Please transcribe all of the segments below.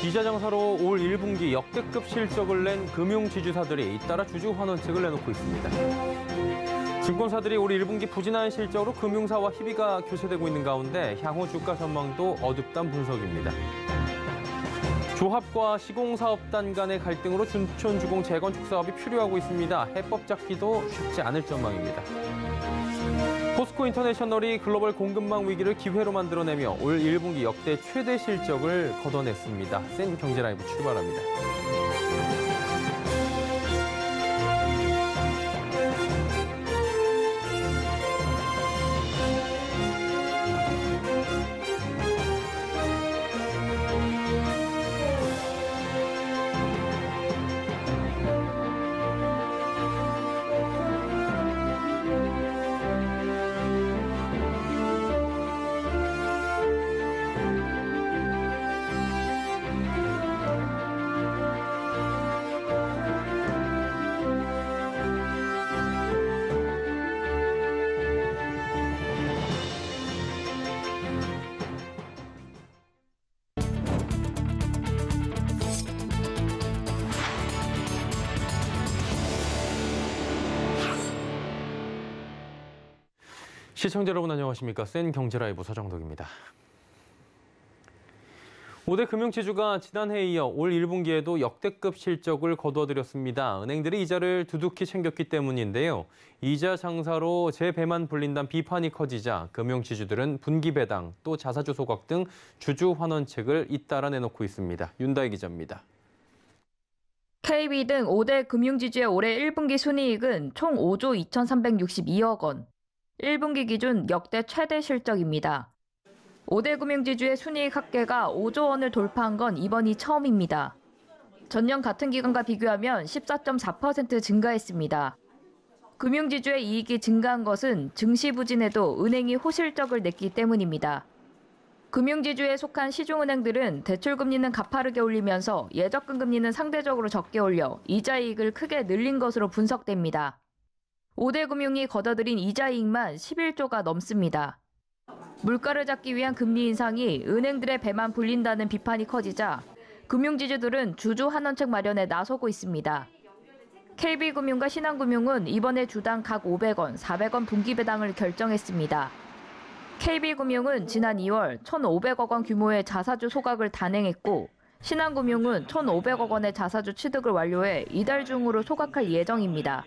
이자 장사로 올 1분기 역대급 실적을 낸 금융지주사들이 잇따라 주주 환원책을 내놓고 있습니다. 증권사들이 올 1분기 부진한 실적으로 금융사와 희비가 교체되고 있는 가운데 향후 주가 전망도 어둡다는 분석입니다. 조합과 시공사업단 간의 갈등으로 춘천주공 재건축 사업이 표류하고 있습니다. 해법 잡기도 쉽지 않을 전망입니다. 포스코 인터내셔널이 글로벌 공급망 위기를 기회로 만들어내며 올 1분기 역대 최대 실적을 거둬냈습니다. 센 경제 라이브 출발합니다. 시청자 여러분 안녕하십니까? 센 경제라이브 서정덕입니다. 5대 금융지주가 지난해에 이어 올 1분기에도 역대급 실적을 거둬들였습니다. 은행들이 이자를 두둑히 챙겼기 때문인데요. 이자 장사로 재배만 불린다는 비판이 커지자 금융지주들은 분기 배당, 또 자사주 소각 등 주주 환원책을 잇따라 내놓고 있습니다. 윤다희 기자입니다. KB 등 5대 금융지주의 올해 1분기 순이익은 총 5조 2,362억 원. 1분기 기준 역대 최대 실적입니다. 5대 금융지주의 순이익 합계가 5조 원을 돌파한 건 이번이 처음입니다. 전년 같은 기간과 비교하면 14.4% 증가했습니다. 금융지주의 이익이 증가한 것은 증시 부진에도 은행이 호실적을 냈기 때문입니다. 금융지주에 속한 시중은행들은 대출금리는 가파르게 올리면서 예적금 금리는 상대적으로 적게 올려 이자이익을 크게 늘린 것으로 분석됩니다. 5대 금융이 거둬들인 이자이익만 11조가 넘습니다. 물가를 잡기 위한 금리 인상이 은행들의 배만 불린다는 비판이 커지자 금융지주들은 주주 환원책 마련에 나서고 있습니다. KB금융과 신한금융은 이번에 주당 각 500원, 400원 분기 배당을 결정했습니다. KB금융은 지난 2월 1,500억 원 규모의 자사주 소각을 단행했고 신한금융은 1,500억 원의 자사주 취득을 완료해 이달 중으로 소각할 예정입니다.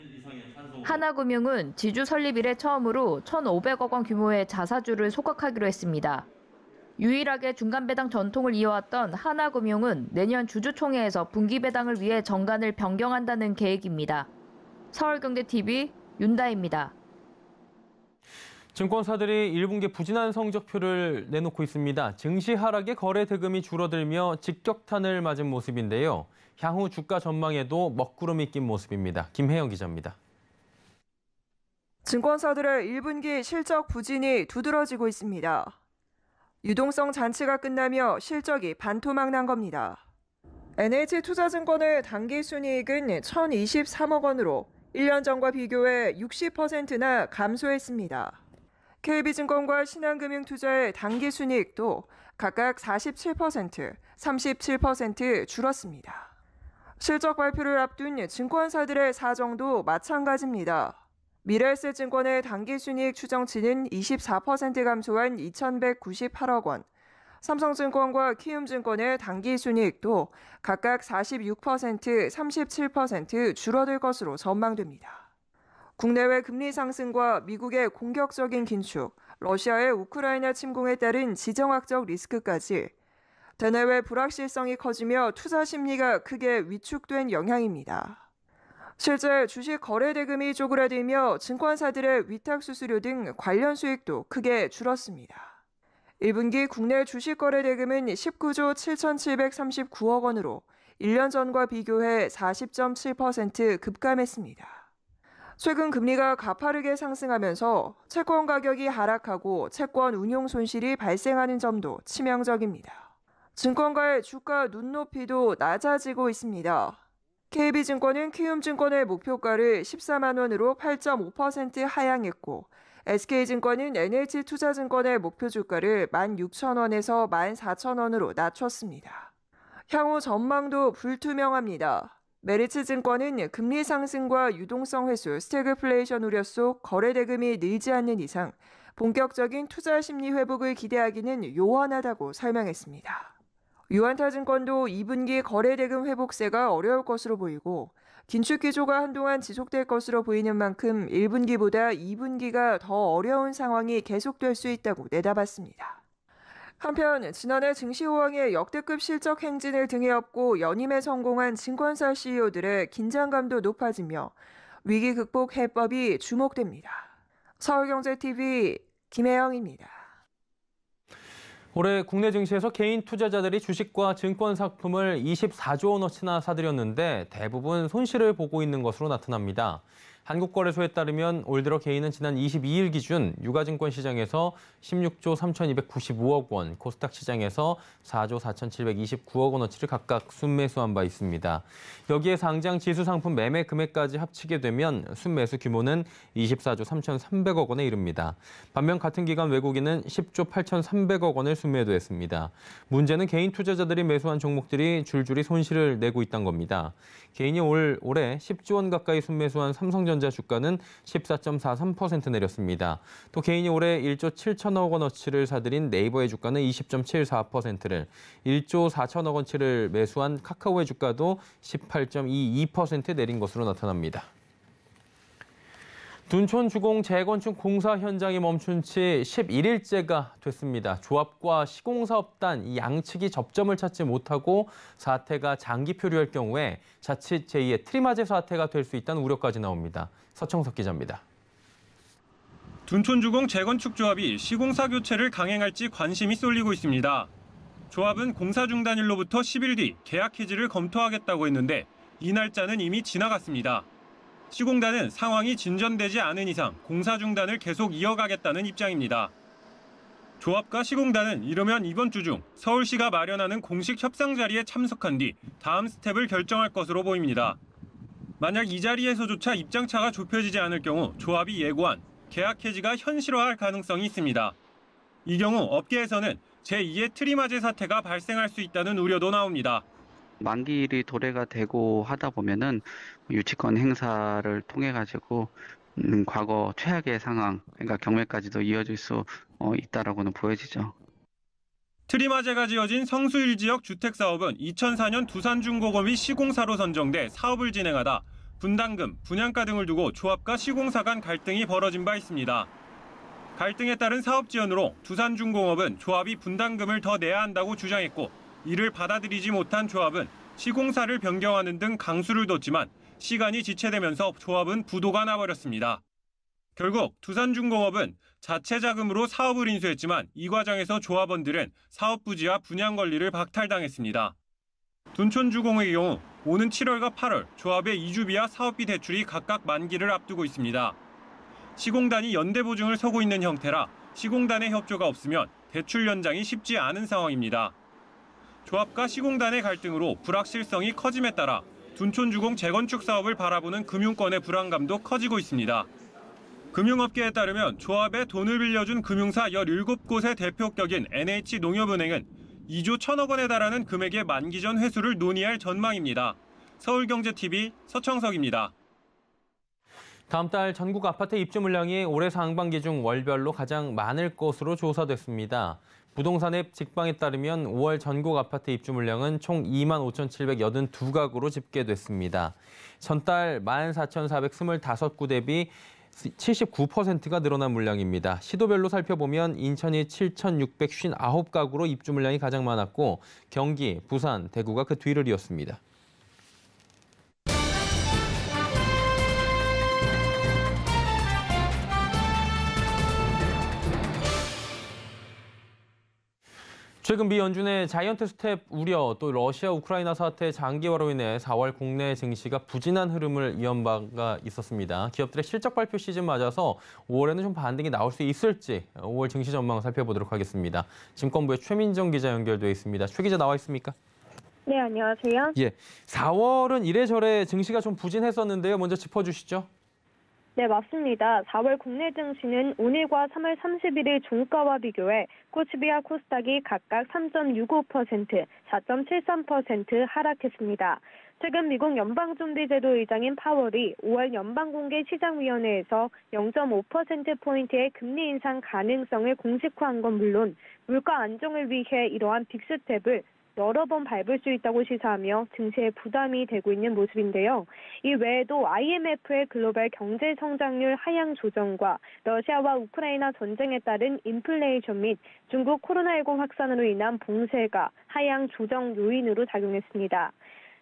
하나금융은 지주 설립 이래 처음으로 1,500억 원 규모의 자사주를 소각하기로 했습니다. 유일하게 중간 배당 전통을 이어왔던 하나금융은 내년 주주총회에서 분기 배당을 위해 정관을 변경한다는 계획입니다. 서울경제TV 윤다희입니다. 증권사들이 1분기 부진한 성적표를 내놓고 있습니다. 증시 하락에 거래 대금이 줄어들며 직격탄을 맞은 모습인데요. 향후 주가 전망에도 먹구름이 낀 모습입니다. 김혜영 기자입니다. 증권사들의 1분기 실적 부진이 두드러지고 있습니다. 유동성 잔치가 끝나며 실적이 반토막 난 겁니다. NH투자증권의 단기 순이익은 1,023억 원으로 1년 전과 비교해 60%나 감소했습니다. KB증권과 신한금융투자의 단기 순이익도 각각 47%, 37% 줄었습니다. 실적 발표를 앞둔 증권사들의 사정도 마찬가지입니다. 미래에셋증권의 단기순이익 추정치는 24% 감소한 2,198억 원, 삼성증권과 키움증권의 단기순이익도 각각 46%, 37% 줄어들 것으로 전망됩니다. 국내외 금리 상승과 미국의 공격적인 긴축, 러시아의 우크라이나 침공에 따른 지정학적 리스크까지 대내외 불확실성이 커지며 투자 심리가 크게 위축된 영향입니다. 실제 주식 거래 대금이 쪼그라들며 증권사들의 위탁 수수료 등 관련 수익도 크게 줄었습니다. 1분기 국내 주식 거래 대금은 19조 7,739억 원으로 1년 전과 비교해 40.7% 급감했습니다. 최근 금리가 가파르게 상승하면서 채권 가격이 하락하고 채권 운용 손실이 발생하는 점도 치명적입니다. 증권가의 주가 눈높이도 낮아지고 있습니다. KB증권은 키움증권의 목표가를 14만 원으로 8.5% 하향했고 SK증권은 NH투자증권의 목표 주가를 16,000원에서 14,000원으로 낮췄습니다. 향후 전망도 불투명합니다. 메리츠증권은 금리 상승과 유동성 회수, 스태그플레이션 우려 속 거래 대금이 늘지 않는 이상 본격적인 투자 심리 회복을 기대하기는 요원하다고 설명했습니다. 유안타증권도 2분기 거래 대금 회복세가 어려울 것으로 보이고 긴축 기조가 한동안 지속될 것으로 보이는 만큼 1분기보다 2분기가 더 어려운 상황이 계속될 수 있다고 내다봤습니다. 한편 지난해 증시 호황의 역대급 실적 행진을 등에 업고 연임에 성공한 증권사 CEO들의 긴장감도 높아지며 위기 극복 해법이 주목됩니다. 서울경제TV 김혜영입니다. 올해 국내 증시에서 개인 투자자들이 주식과 증권 상품을 24조 원어치나 사들였는데 대부분 손실을 보고 있는 것으로 나타납니다. 한국거래소에 따르면 올 들어 개인은 지난 22일 기준 유가증권 시장에서 16조 3,295억 원, 코스닥 시장에서 4조 4,729억 원어치를 각각 순매수한 바 있습니다. 여기에 상장 지수 상품 매매 금액까지 합치게 되면 순매수 규모는 24조 3,300억 원에 이릅니다. 반면 같은 기간 외국인은 10조 8,300억 원을 순매도했습니다. 문제는 개인 투자자들이 매수한 종목들이 줄줄이 손실을 내고 있다는 겁니다. 개인이 올해 10조 원 가까이 순매수한 삼성전자 주가는 14.43% 내렸습니다. 또 개인이 올해 1조 7천억 원어치를 사들인 네이버의 주가는 20.74%를, 1조 4천억 원치를 매수한 카카오의 주가도 18.22% 내린 것으로 나타납니다. 둔촌 주공 재건축 공사 현장이 멈춘 지 11일째가 됐습니다. 조합과 시공사업단 이 양측이 접점을 찾지 못하고 사태가 장기 표류할 경우에 자칫 제2의 트리마제 사태가 될 수 있다는 우려까지 나옵니다. 서청석 기자입니다. 둔촌 주공 재건축 조합이 시공사 교체를 강행할지 관심이 쏠리고 있습니다. 조합은 공사 중단일로부터 10일 뒤 계약 해지를 검토하겠다고 했는데 이 날짜는 이미 지나갔습니다. 시공단은 상황이 진전되지 않은 이상 공사 중단을 계속 이어가겠다는 입장입니다. 조합과 시공단은 이르면 이번 주 중 서울시가 마련하는 공식 협상 자리에 참석한 뒤 다음 스텝을 결정할 것으로 보입니다. 만약 이 자리에서조차 입장차가 좁혀지지 않을 경우 조합이 예고한 계약 해지가 현실화할 가능성이 있습니다. 이 경우 업계에서는 제2의 트리마제 사태가 발생할 수 있다는 우려도 나옵니다. 만기일이 도래가 되고 하다 보면은 유치권 행사를 통해 가지고 과거 최악의 상황, 그러니까 경매까지도 이어질 수 있다라고는 보여지죠. 트리마제가 지어진 성수일 지역 주택사업은 2004년 두산중공업이 시공사로 선정돼 사업을 진행하다 분담금, 분양가 등을 두고 조합과 시공사 간 갈등이 벌어진 바 있습니다. 갈등에 따른 사업 지연으로 두산중공업은 조합이 분담금을 더 내야 한다고 주장했고 이를 받아들이지 못한 조합은 시공사를 변경하는 등 강수를 뒀지만 시간이 지체되면서 조합은 부도가 나버렸습니다. 결국 두산중공업은 자체 자금으로 사업을 인수했지만 이 과정에서 조합원들은 사업 부지와 분양 권리를 박탈당했습니다. 둔촌주공의 경우 오는 7월과 8월 조합의 이주비와 사업비 대출이 각각 만기를 앞두고 있습니다. 시공단이 연대 보증을 서고 있는 형태라 시공단의 협조가 없으면 대출 연장이 쉽지 않은 상황입니다. 조합과 시공단의 갈등으로 불확실성이 커짐에 따라 둔촌주공 재건축 사업을 바라보는 금융권의 불안감도 커지고 있습니다. 금융업계에 따르면 조합에 돈을 빌려준 금융사 17곳의 대표격인 NH농협은행은 2조 1천억 원에 달하는 금액의 만기 전 회수를 논의할 전망입니다. 서울경제TV 서청석입니다. 다음 달 전국 아파트 입주 물량이 올해 상반기 중 월별로 가장 많을 것으로 조사됐습니다. 부동산 앱 직방에 따르면 5월 전국 아파트 입주 물량은 총 25,782가구로 집계됐습니다. 전달 14,425구 대비 79%가 늘어난 물량입니다. 시도별로 살펴보면 인천이 7,659가구로 입주 물량이 가장 많았고 경기, 부산, 대구가 그 뒤를 이었습니다. 최근 미 연준의 자이언트 스텝 우려, 또 러시아 우크라이나 사태 장기화로 인해 4월 국내 증시가 부진한 흐름을 이은 바가 있었습니다. 기업들의 실적 발표 시즌 맞아서 5월에는 좀 반등이 나올 수 있을지 5월 증시 전망 살펴보도록 하겠습니다. 증권부의 최민정 기자 연결돼 있습니다. 최 기자 나와 있습니까? 네, 안녕하세요. 예, 4월은 이래저래 증시가 좀 부진했었는데요. 먼저 짚어주시죠. 네, 맞습니다. 4월 국내 증시는 오늘과 3월 31일 종가와 비교해 코스피와 코스닥이 각각 3.65%, 4.73% 하락했습니다. 최근 미국 연방준비제도 의장인 파월이 5월 연방공개시장위원회에서 0.5%포인트의 금리 인상 가능성을 공식화한 건 물론 물가 안정을 위해 이러한 빅스텝을 여러 번 밟을 수 있다고 시사하며 증시에 부담이 되고 있는 모습인데요. 이 외에도 IMF의 글로벌 경제 성장률 하향 조정과 러시아와 우크라이나 전쟁에 따른 인플레이션 및 중국 코로나19 확산으로 인한 봉쇄가 하향 조정 요인으로 작용했습니다.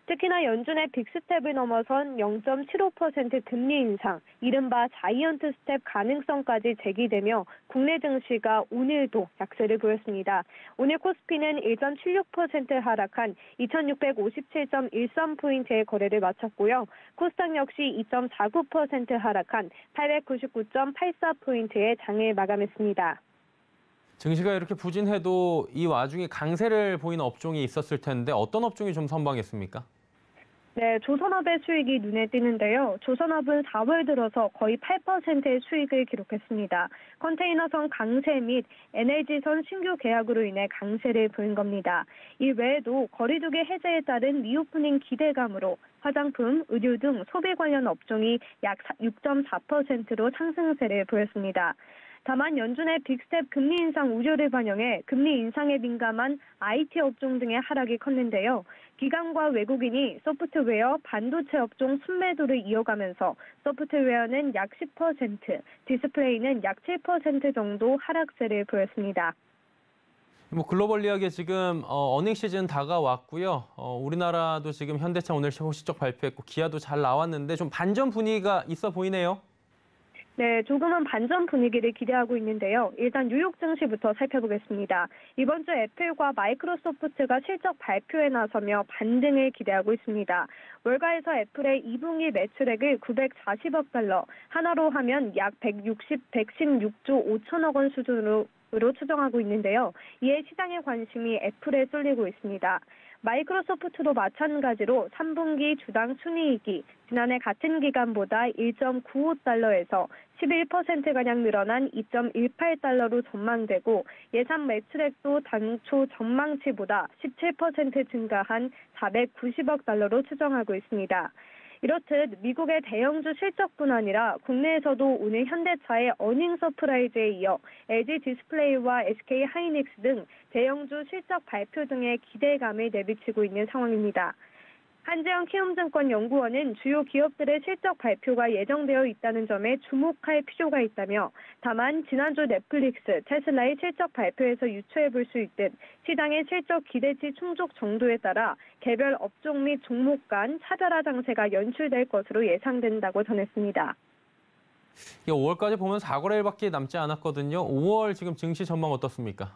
특히나 연준의 빅스텝을 넘어선 0.75% 금리 인상, 이른바 자이언트 스텝 가능성까지 제기되며 국내 증시가 오늘도 약세를 보였습니다. 오늘 코스피는 1.76% 하락한 2657.13포인트의 거래를 마쳤고요. 코스닥 역시 2.49% 하락한 899.84포인트의 장을 마감했습니다. 증시가 이렇게 부진해도 이 와중에 강세를 보이는 업종이 있었을 텐데 어떤 업종이 좀 선방했습니까? 네, 조선업의 수익이 눈에 띄는데요. 조선업은 4월 들어서 거의 8%의 수익을 기록했습니다. 컨테이너선 강세 및 NLG선 신규 계약으로 인해 강세를 보인 겁니다. 이 외에도 거리두기 해제에 따른 리오프닝 기대감으로 화장품, 의류 등 소비 관련 업종이 약 6.4%로 상승세를 보였습니다. 다만 연준의 빅스텝 금리 인상 우려를 반영해 금리 인상에 민감한 IT 업종 등의 하락이 컸는데요. 기관과 외국인이 소프트웨어, 반도체 업종 순매도를 이어가면서 소프트웨어는 약 10%, 디스플레이는 약 7% 정도 하락세를 보였습니다. 글로벌 이야기 지금 어닝 시즌 다가왔고요. 우리나라도 지금 현대차 오늘 실적 발표했고 기아도 잘 나왔는데 좀 반전 분위기가 있어 보이네요. 네, 조금은 반전 분위기를 기대하고 있는데요. 일단 뉴욕 증시부터 살펴보겠습니다. 이번 주 애플과 마이크로소프트가 실적 발표에 나서며 반등을 기대하고 있습니다. 월가에서 애플의 2분기 매출액을 940억 달러, 하나로 하면 약 116조 5천억 원 수준으로 추정하고 있는데요. 이에 시장의 관심이 애플에 쏠리고 있습니다. 마이크로소프트도 마찬가지로 3분기 주당 순이익이 지난해 같은 기간보다 1.95달러에서 11%가량 늘어난 2.18달러로 전망되고 예상 매출액도 당초 전망치보다 17% 증가한 490억 달러로 추정하고 있습니다. 이렇듯 미국의 대형주 실적뿐 아니라 국내에서도 오늘 현대차의 어닝 서프라이즈에 이어 LG 디스플레이와 SK 하이닉스 등 대형주 실적 발표 등의 기대감을 내비치고 있는 상황입니다. 한재원 키움증권 연구원은 주요 기업들의 실적 발표가 예정되어 있다는 점에 주목할 필요가 있다며 다만 지난주 넷플릭스, 테슬라의 실적 발표에서 유추해볼 수 있듯 시장의 실적 기대치 충족 정도에 따라 개별 업종 및 종목 간 차별화 장세가 연출될 것으로 예상된다고 전했습니다. 5월까지 보면 4거래일밖에 남지 않았거든요. 5월 지금 증시 전망 어떻습니까?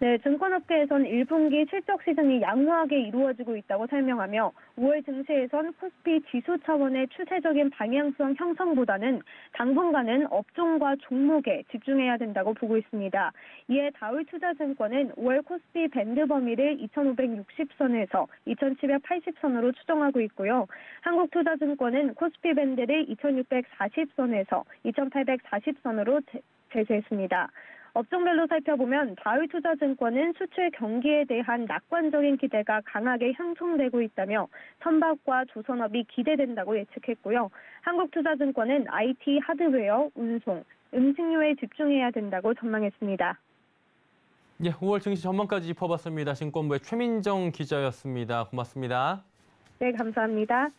네, 증권업계에선 1분기 실적 시즌이 양호하게 이루어지고 있다고 설명하며 5월 증시에선 코스피 지수 차원의 추세적인 방향성 형성보다는 당분간은 업종과 종목에 집중해야 된다고 보고 있습니다. 이에 다울투자증권은 5월 코스피 밴드 범위를 2,560선에서 2,780선으로 추정하고 있고요. 한국투자증권은 코스피 밴드를 2,640선에서 2,840선으로 제시했습니다. 업종별로 살펴보면 다울투자증권은 수출 경기에 대한 낙관적인 기대가 강하게 형성되고 있다며 선박과 조선업이 기대된다고 예측했고요. 한국투자증권은 IT, 하드웨어, 운송, 음식료에 집중해야 된다고 전망했습니다. 5월 증시 전망까지 짚어봤습니다. 증권부의 최민정 기자였습니다. 고맙습니다. 네, 감사합니다.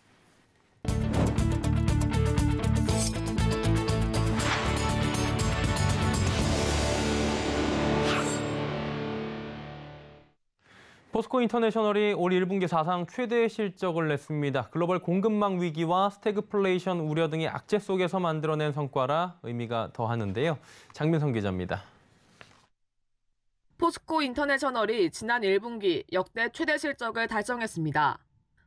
포스코 인터내셔널이 올 1분기 사상 최대 실적을 냈습니다. 글로벌 공급망 위기와 스태그플레이션 우려 등의 악재 속에서 만들어낸 성과라 의미가 더하는데요. 장민성 기자입니다. 포스코 인터내셔널이 지난 1분기 역대 최대 실적을 달성했습니다.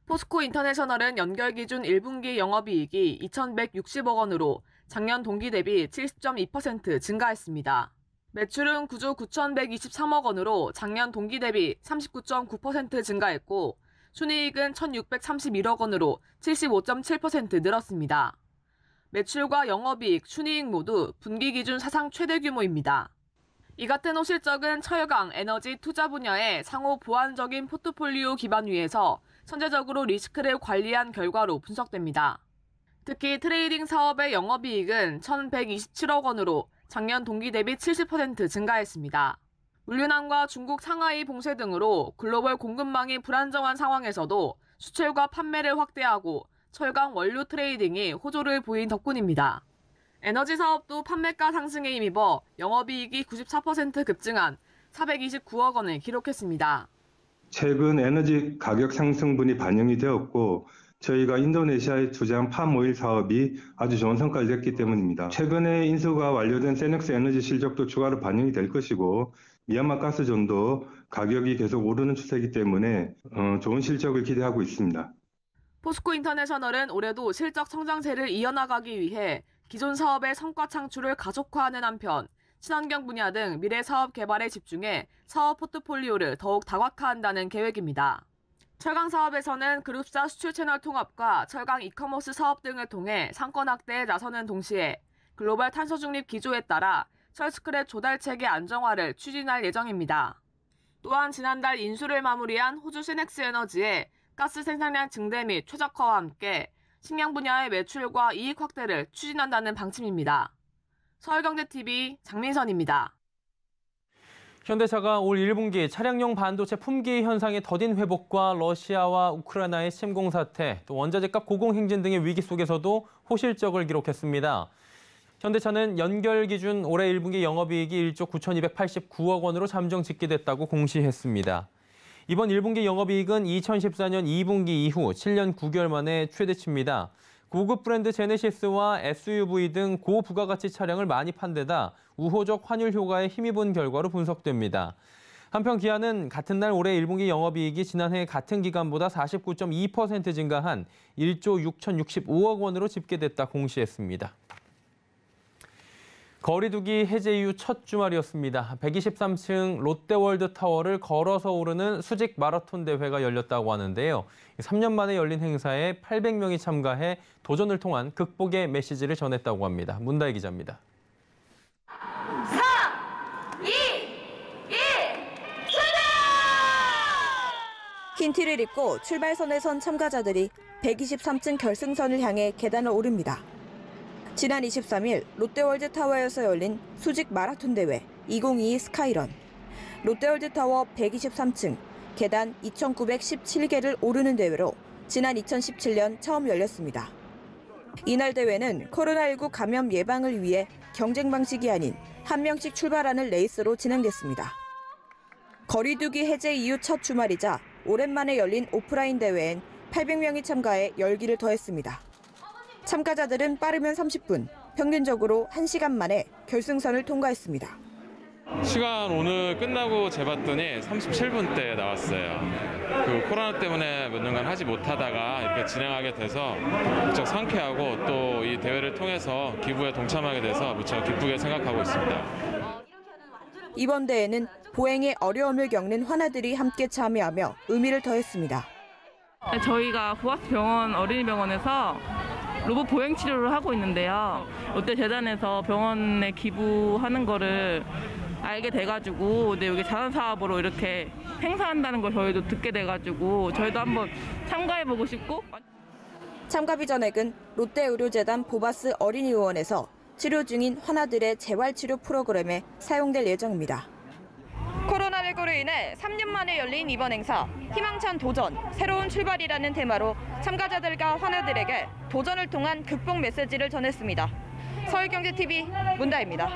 포스코 인터내셔널은 연결 기준 1분기 영업이익이 2,160억 원으로 작년 동기 대비 70.2% 증가했습니다. 매출은 9조 9,123억 원으로 작년 동기 대비 39.9% 증가했고 순이익은 1,631억 원으로 75.7% 늘었습니다. 매출과 영업이익, 순이익 모두 분기 기준 사상 최대 규모입니다. 이 같은 호실적은 철강, 에너지, 투자 분야의 상호 보완적인 포트폴리오 기반 위에서 선제적으로 리스크를 관리한 결과로 분석됩니다. 특히 트레이딩 사업의 영업이익은 1,127억 원으로 작년 동기 대비 70% 증가했습니다. 물류난과 중국 상하이 봉쇄 등으로 글로벌 공급망이 불안정한 상황에서도 수출과 판매를 확대하고 철강 원료 트레이딩이 호조를 보인 덕분입니다. 에너지 사업도 판매가 상승에 힘입어 영업이익이 94% 급증한 429억 원을 기록했습니다. 최근 에너지 가격 상승분이 반영이 되었고 저희가 인도네시아에 투자한 팜오일 사업이 아주 좋은 성과를 냈기 때문입니다. 최근에 인수가 완료된 세넥스 에너지 실적도 추가로 반영이 될 것이고 미얀마 가스존도 가격이 계속 오르는 추세이기 때문에 좋은 실적을 기대하고 있습니다. 포스코 인터내셔널은 올해도 실적 성장세를 이어나가기 위해 기존 사업의 성과 창출을 가속화하는 한편 친환경 분야 등 미래 사업 개발에 집중해 사업 포트폴리오를 더욱 다각화한다는 계획입니다. 철강 사업에서는 그룹사 수출 채널 통합과 철강 이커머스 사업 등을 통해 상권 확대에 나서는 동시에 글로벌 탄소 중립 기조에 따라 철스크랩 조달 체계 안정화를 추진할 예정입니다. 또한 지난달 인수를 마무리한 호주 시넥스 에너지의 가스 생산량 증대 및 최적화와 함께 식량 분야의 매출과 이익 확대를 추진한다는 방침입니다. 서울경제TV 장민선입니다. 현대차가 올 1분기 차량용 반도체 품귀 현상의 더딘 회복과 러시아와 우크라이나의 침공 사태, 또 원자재값 고공행진 등의 위기 속에서도 호실적을 기록했습니다. 현대차는 연결 기준 올해 1분기 영업이익이 1조 9,289억 원으로 잠정 집계됐다고 공시했습니다. 이번 1분기 영업이익은 2014년 2분기 이후 7년 9개월 만에 최대치입니다. 고급 브랜드 제네시스와 SUV 등 고부가가치 차량을 많이 판 데다 우호적 환율 효과에 힘입은 결과로 분석됩니다. 한편 기아는 같은 날 올해 1분기 영업이익이 지난해 같은 기간보다 49.2% 증가한 1조 6,065억 원으로 집계됐다 공시했습니다. 거리두기 해제 이후 첫 주말이었습니다. 123층 롯데월드타워를 걸어서 오르는 수직 마라톤 대회가 열렸다고 하는데요. 3년 만에 열린 행사에 800명이 참가해 도전을 통한 극복의 메시지를 전했다고 합니다. 문다희 기자입니다. 3, 2, 1, 출발! 흰 티를 입고 출발선에 선 참가자들이 123층 결승선을 향해 계단을 오릅니다. 지난 23일 롯데월드타워에서 열린 수직 마라톤 대회 2022 스카이런. 롯데월드타워 123층 계단 2,917개를 오르는 대회로 지난 2017년 처음 열렸습니다. 이날 대회는 코로나19 감염 예방을 위해 경쟁 방식이 아닌 한 명씩 출발하는 레이스로 진행됐습니다. 거리두기 해제 이후 첫 주말이자 오랜만에 열린 오프라인 대회엔 800명이 참가해 열기를 더했습니다. 참가자들은 빠르면 30분, 평균적으로 1시간 만에 결승선을 통과했습니다. 시간 오늘 끝나고 재봤더니 37분 대 나왔어요. 코로나 때문에 몇 년간 하지 못하다가 이렇게 진행하게 돼서 무척 상쾌하고 또 이 대회를 통해서 기부에 동참하게 돼서 무척 기쁘게 생각하고 있습니다. 이번 대회는 보행에 어려움을 겪는 환아들이 함께 참여하며 의미를 더했습니다. 저희가 보아스 병원 어린이병원에서 로봇 보행 치료를 하고 있는데요. 롯데재단에서 병원에 기부하는 거를 알게 돼가지고 여기 자선사업으로 이렇게 행사한다는 걸 저희도 듣게 돼가지고 저희도 한번 참가해보고 싶고. 참가비 전액은 롯데의료재단 보바스 어린이의원에서 치료 중인 환아들의 재활치료 프로그램에 사용될 예정입니다. 코로나19로 인해 3년 만에 열린 이번 행사, 희망찬 도전, 새로운 출발이라는 테마로 참가자들과 환아들에게 도전을 통한 극복 메시지를 전했습니다. 서울경제TV 문다입니다.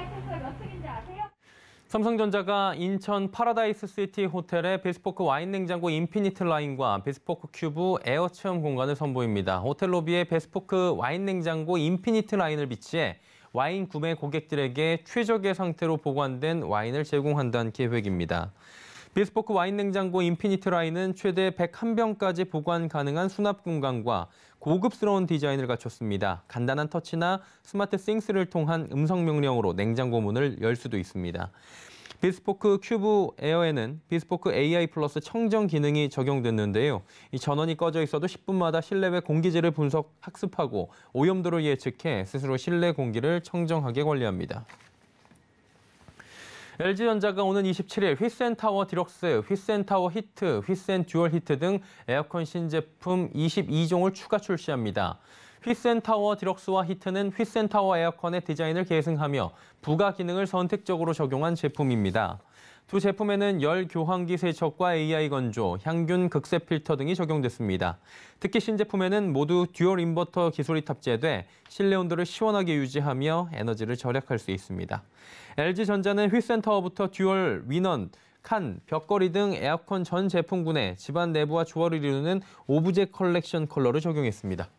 삼성전자가 인천 파라다이스 시티 호텔에 베스포크 와인 냉장고 인피니트 라인과 베스포크 큐브 에어 체험 공간을 선보입니다. 호텔 로비에 베스포크 와인 냉장고 인피니트 라인을 비치해 와인 구매 고객들에게 최적의 상태로 보관된 와인을 제공한다는 계획입니다. 베스포크 와인 냉장고 인피니트 라인은 최대 101병까지 보관 가능한 수납 공간과 고급스러운 디자인을 갖췄습니다. 간단한 터치나 스마트 싱스를 통한 음성 명령으로 냉장고 문을 열 수도 있습니다. 비스포크 큐브 에어에는 비스포크 AI 플러스 청정 기능이 적용됐는데요. 이 전원이 꺼져 있어도 10분마다 실내외 공기질을 분석, 학습하고 오염도를 예측해 스스로 실내 공기를 청정하게 관리합니다. LG전자가 오는 27일 휘센타워 디럭스, 휘센타워 히트, 휘센 듀얼 히트 등 에어컨 신제품 22종을 추가 출시합니다. 휘센타워 디럭스와 히트는 휘센타워 에어컨의 디자인을 계승하며 부가 기능을 선택적으로 적용한 제품입니다. 두 제품에는 열 교환기 세척과 AI 건조, 향균 극세 필터 등이 적용됐습니다. 특히 신제품에는 모두 듀얼 인버터 기술이 탑재돼 실내 온도를 시원하게 유지하며 에너지를 절약할 수 있습니다. LG전자는 휘센타워부터 듀얼, 위넌, 칸, 벽걸이 등 에어컨 전 제품군에 집안 내부와 조화를 이루는 오브제 컬렉션 컬러를 적용했습니다.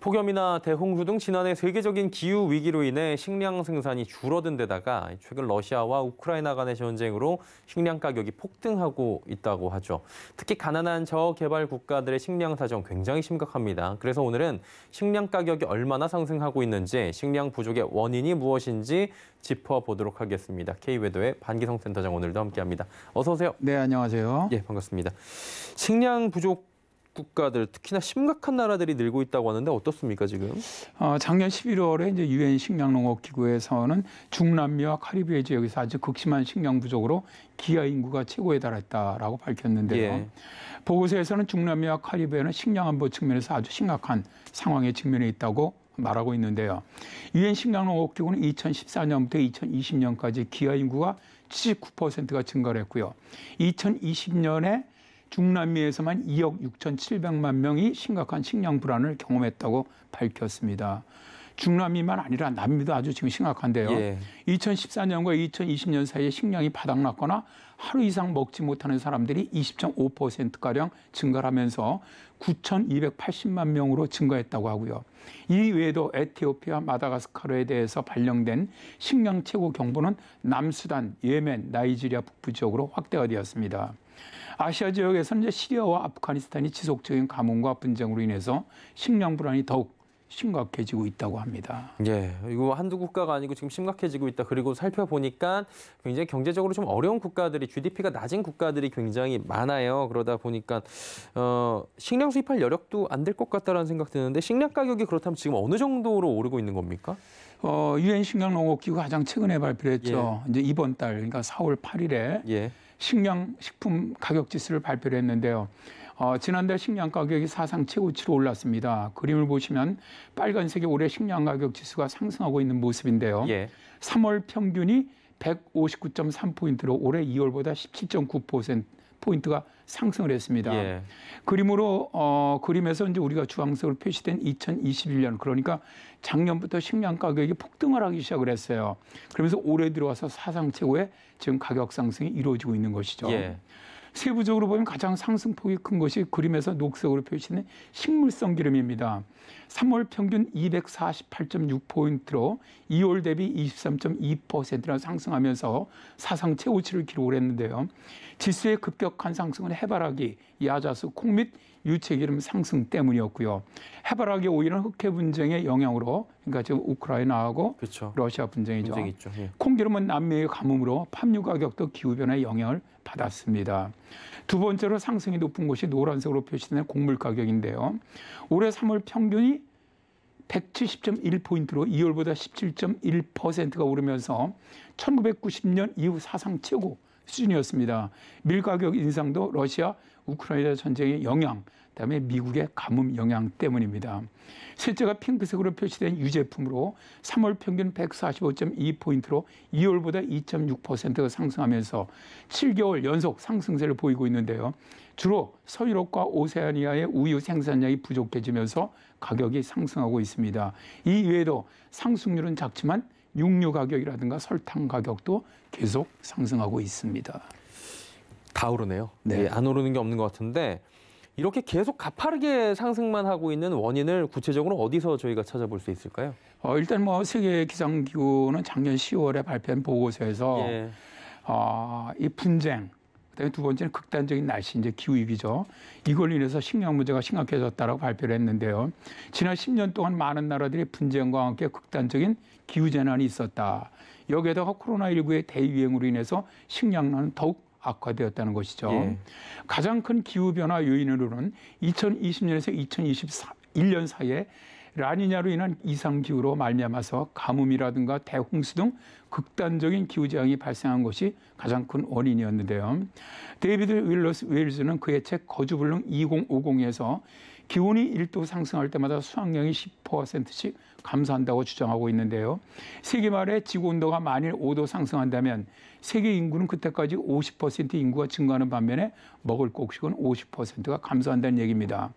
폭염이나 대홍수 등 지난해 세계적인 기후 위기로 인해 식량 생산이 줄어든 데다가 최근 러시아와 우크라이나 간의 전쟁으로 식량 가격이 폭등하고 있다고 하죠. 특히 가난한 저개발 국가들의 식량 사정 굉장히 심각합니다. 그래서 오늘은 식량 가격이 얼마나 상승하고 있는지, 식량 부족의 원인이 무엇인지 짚어보도록 하겠습니다. K웨더의 반기성 센터장 오늘도 함께합니다. 어서 오세요. 네, 안녕하세요. 예, 반갑습니다. 식량 부족 국가들, 특히나 심각한 나라들이 늘고 있다고 하는데 어떻습니까, 지금? 작년 11월에 이제 유엔 식량농업기구에서는 중남미와 카리브해 지역에서 아주 극심한 식량 부족으로 기아 인구가 최고에 달했다라고 밝혔는데요. 예. 보고서에서는 중남미와 카리브해는 식량 안보 측면에서 아주 심각한 상황에 직면해 있다고 말하고 있는데요. 유엔 식량농업기구는 2014년부터 2020년까지 기아 인구가 79%가 증가를 했고요. 2020년에 중남미에서만 2억 6,700만 명이 심각한 식량 불안을 경험했다고 밝혔습니다. 중남미만 아니라 남미도 아주 지금 심각한데요. 예. 2014년과 2020년 사이에 식량이 바닥났거나 하루 이상 먹지 못하는 사람들이 20.5%가량 증가를 하면서 9,280만 명으로 증가했다고 하고요. 이 외에도 에티오피아, 마다가스카르에 대해서 발령된 식량 최고 경보는 남수단, 예멘, 나이지리아 북부 지역으로 확대가 되었습니다. 아시아 지역에서는 이제 시리아와 아프가니스탄이 지속적인 가뭄과 분쟁으로 인해서 식량 불안이 더욱 심각해지고 있다고 합니다. 예, 이거 한두 국가가 아니고 지금 심각해지고 있다. 그리고 살펴보니까 굉장히 경제적으로 좀 어려운 국가들이, GDP가 낮은 국가들이 굉장히 많아요. 그러다 보니까 식량 수입할 여력도 안 될 것 같다라는 생각 드는데, 식량 가격이 그렇다면 지금 어느 정도로 오르고 있는 겁니까? 유엔 식량농업기구가 가장 최근에 발표했죠. 예. 이제 이번 달, 그러니까 4월 8일에 예. 식품 가격 지수를 발표를 했는데요. 지난달 식량 가격이 사상 최고치로 올랐습니다. 그림을 보시면 빨간색이 올해 식량 가격 지수가 상승하고 있는 모습인데요. 예. 3월 평균이 159.3포인트로 올해 2월보다 17.9%포인트가 상승을 했습니다. 예. 그림에서 이제 우리가 주황색으로 표시된 2021년, 그러니까 작년부터 식량 가격이 폭등을 하기 시작을 했어요. 그러면서 올해 들어와서 사상 최고의 지금 가격 상승이 이루어지고 있는 것이죠. 예. 세부적으로 보면 가장 상승폭이 큰 것이 그림에서 녹색으로 표시된 식물성 기름입니다. 3월 평균 248.6포인트로 2월 대비 23.2%나 상승하면서 사상 최고치를 기록을 했는데요. 지수의 급격한 상승은 해바라기, 야자수, 콩 및 유채기름 상승 때문이었고요. 해바라기 오일은 흑해 분쟁의 영향으로, 그러니까 지금 우크라이나하고 그렇죠. 러시아 분쟁이죠. 예. 콩기름은 남미의 가뭄으로 팜유 가격도 기후변화의 영향을 받았습니다. 두 번째로 상승이 높은 곳이 노란색으로 표시된 곡물 가격인데요. 올해 3월 평균이 170.1포인트로 2월보다 17.1%가 오르면서 1990년 이후 사상 최고 수준이었습니다. 밀 가격 인상도 러시아, 우크라이나 전쟁의 영향, 그다음에 미국의 가뭄 영향 때문입니다. 셋째가 핑크색으로 표시된 유제품으로 3월 평균 145.2포인트로 2월보다 2.6%가 상승하면서 7개월 연속 상승세를 보이고 있는데요. 주로 서유럽과 오세아니아의 우유 생산량이 부족해지면서 가격이 상승하고 있습니다. 이 외에도 상승률은 작지만 육류 가격이라든가 설탕 가격도 계속 상승하고 있습니다. 다 오르네요. 네. 안 오르는 게 없는 것 같은데, 이렇게 계속 가파르게 상승만 하고 있는 원인을 구체적으로 어디서 저희가 찾아볼 수 있을까요? 일단 세계 기상기구는 작년 10월에 발표한 보고서에서 이 분쟁, 그다음에 두 번째는 극단적인 날씨, 이제 기후 위기죠. 이걸로 인해서 식량 문제가 심각해졌다라고 발표를 했는데요. 지난 10년 동안 많은 나라들이 분쟁과 함께 극단적인 기후 재난이 있었다. 여기에다가 코로나19의 대유행으로 인해서 식량난은 더욱 악화되었다는 것이죠. 예. 가장 큰 기후 변화 요인으로는 2020년에서 2021년 사이에 라니냐로 인한 이상 기후로 말미암아서 가뭄이라든가 대홍수 등 극단적인 기후 재앙이 발생한 것이 가장 큰 원인이었는데요. 데이비드 웰즈는 그의 책 거주불능 2050에서 기온이 1도 상승할 때마다 수확량이 10%씩 감소한다고 주장하고 있는데요. 세기 말에 지구 온도가 만일 5도 상승한다면 세계 인구는 그때까지 50% 인구가 증가하는 반면에 먹을 곡식은 50%가 감소한다는 얘기입니다.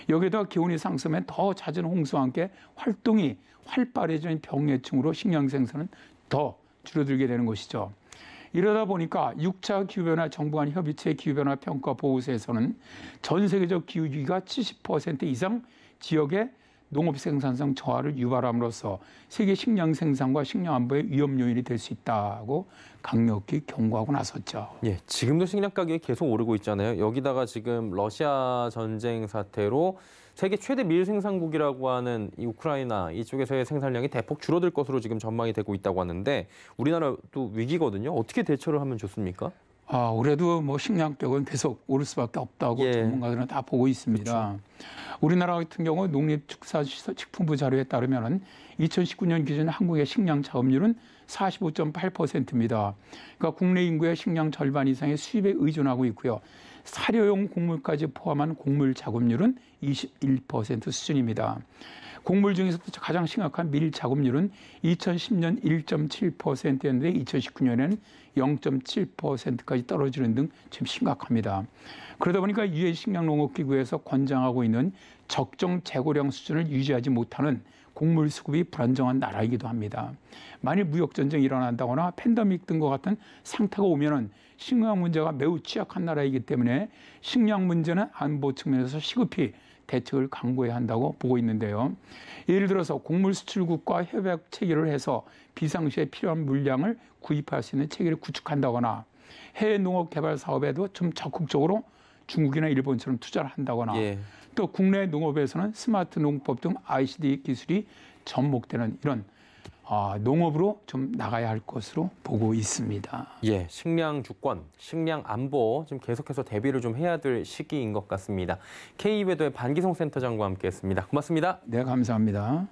여기에다가 기온이 상승하면 더 잦은 홍수와 함께 활동이 활발해지는 병해충으로 식량 생산은 더 줄어들게 되는 것이죠. 이러다 보니까 6차 기후변화 정부 간 협의체 기후변화 평가 보고서에서는 전 세계적 기후위기가 70% 이상 지역의 농업 생산성 저하를 유발함으로써 세계 식량 생산과 식량 안보의 위험 요인이 될 수 있다고 강력히 경고하고 나섰죠. 예, 지금도 식량 가격이 계속 오르고 있잖아요. 여기다가 지금 러시아 전쟁 사태로 세계 최대 밀 생산국이라고 하는 이 우크라이나 이쪽에서의 생산량이 대폭 줄어들 것으로 지금 전망이 되고 있다고 하는데 우리나라도 위기거든요. 어떻게 대처를 하면 좋습니까? 올해도 뭐 식량격은 계속 오를 수밖에 없다고 전문가들은 다 보고 있습니다. 그렇죠. 우리나라 같은 경우 농림축산식품부 자료에 따르면 2019년 기준 한국의 식량 자급률은 45.8%입니다. 그러니까 국내 인구의 식량 절반 이상의 수입에 의존하고 있고요. 사료용 곡물까지 포함한 곡물 자급률은 21% 수준입니다. 곡물 중에서도 가장 심각한 밀 자급률은 2010년 1.7%였는데 2019년에는 0.7%까지 떨어지는 등 지금 심각합니다. 그러다 보니까 유엔 식량농업기구에서 권장하고 있는 적정 재고량 수준을 유지하지 못하는 곡물 수급이 불안정한 나라이기도 합니다. 만일 무역전쟁이 일어난다거나 팬데믹 등과 같은 상태가 오면은 식량 문제가 매우 취약한 나라이기 때문에 식량 문제는 안보 측면에서 시급히 대책을 강구해야 한다고 보고 있는데요. 예를 들어서 곡물 수출국과 협약 체결을 해서 비상시에 필요한 물량을 구입할 수 있는 체계를 구축한다거나 해외 농업 개발 사업에도 좀 적극적으로 중국이나 일본처럼 투자를 한다거나 또 국내 농업에서는 스마트 농법 등 ICT 기술이 접목되는 이런 농업으로 좀 나가야 할 것으로 보고 있습니다. 예, 식량 주권, 식량 안보 좀 계속해서 대비를 좀 해야 될 시기인 것 같습니다. K외도의 반기성 센터장과 함께했습니다. 고맙습니다. 네, 감사합니다.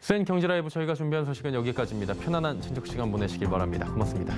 수엔 경제라이브 저희가 준비한 소식은 여기까지입니다. 편안한 친족 시간 보내시길 바랍니다. 고맙습니다.